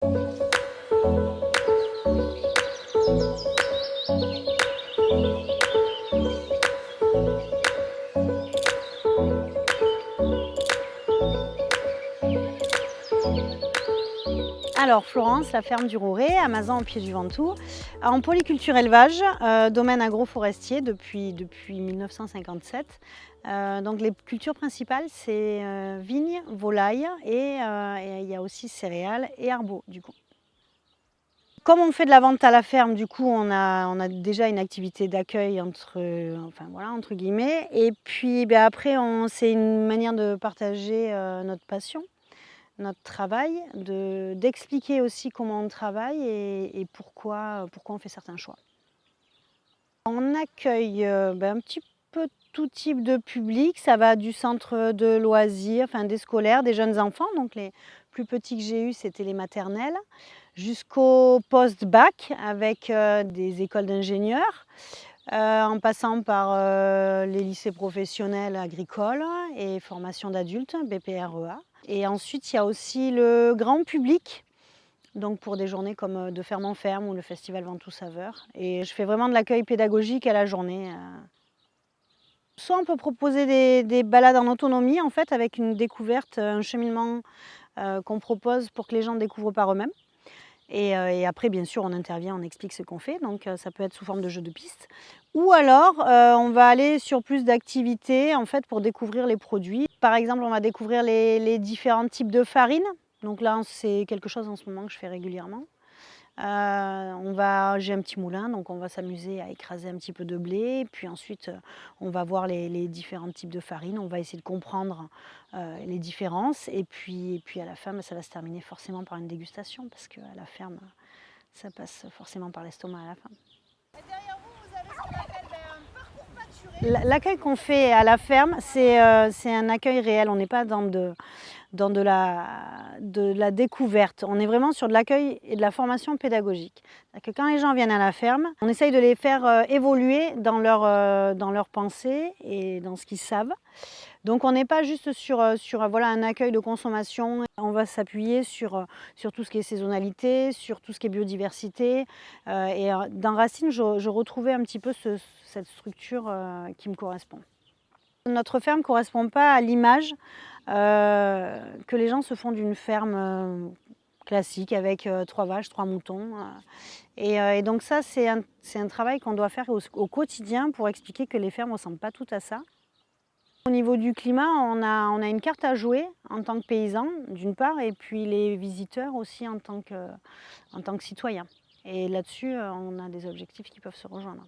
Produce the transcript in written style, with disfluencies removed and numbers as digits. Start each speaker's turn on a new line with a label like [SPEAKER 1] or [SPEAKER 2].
[SPEAKER 1] Alors Florence, la ferme du Rouret, à Mazan au pied du Ventoux, en polyculture élevage, domaine agroforestier depuis 1957. Donc les cultures principales, c'est vignes, volailles et il y a aussi céréales et arbaux du coup. Comme on fait de la vente à la ferme, du coup, on a déjà une activité d'accueil entre guillemets. Et puis après, c'est une manière de partager notre passion, notre travail, d'expliquer aussi comment on travaille et pourquoi on fait certains choix. On accueille un petit peu tout type de public. Ça va du centre de loisirs, enfin des scolaires, des jeunes enfants. Donc les plus petits que j'ai eus, c'était les maternelles, jusqu'au post-bac avec des écoles d'ingénieurs, en passant par les lycées professionnels agricoles et formation d'adultes, BPREA. Et ensuite, il y a aussi le grand public, donc pour des journées comme de ferme en ferme ou le festival Ventoux Saveurs. Et je fais vraiment de l'accueil pédagogique à la journée. Soit on peut proposer des balades en autonomie, en fait, avec une découverte, un cheminement qu'on propose pour que les gens découvrent par eux-mêmes. Et après, bien sûr, on intervient, on explique ce qu'on fait, donc ça peut être sous forme de jeu de piste. Ou alors, on va aller sur plus d'activités, en fait, pour découvrir les produits. Par exemple, on va découvrir les différents types de farines. Donc là, c'est quelque chose en ce moment que je fais régulièrement. J'ai un petit moulin, donc on va s'amuser à écraser un petit peu de blé. Puis ensuite, on va voir les différents types de farine. On va essayer de comprendre les différences. Et puis à la fin, ça va se terminer forcément par une dégustation, parce qu'à la ferme, ça passe forcément par l'estomac à la fin.
[SPEAKER 2] Et derrière vous, vous avez ce qu'on appelle un parcours pâturé.
[SPEAKER 1] L'accueil qu'on fait à la ferme, c'est un accueil réel. On n'est pas dans de la découverte. On est vraiment sur de l'accueil et de la formation pédagogique. Que quand les gens viennent à la ferme, on essaye de les faire évoluer dans leur pensée et dans ce qu'ils savent. Donc on n'est pas juste sur un accueil de consommation. On va s'appuyer sur tout ce qui est saisonnalité, sur tout ce qui est biodiversité. Dans Racine, je retrouvais un petit peu cette structure qui me correspond. Notre ferme ne correspond pas à l'image que les gens se font d'une ferme classique avec 3 vaches, 3 moutons. Et donc ça, c'est un travail qu'on doit faire au quotidien pour expliquer que les fermes ne ressemblent pas toutes à ça. Au niveau du climat, on a une carte à jouer en tant que paysan, d'une part, et puis les visiteurs aussi en tant que citoyens. Et là-dessus, on a des objectifs qui peuvent se rejoindre.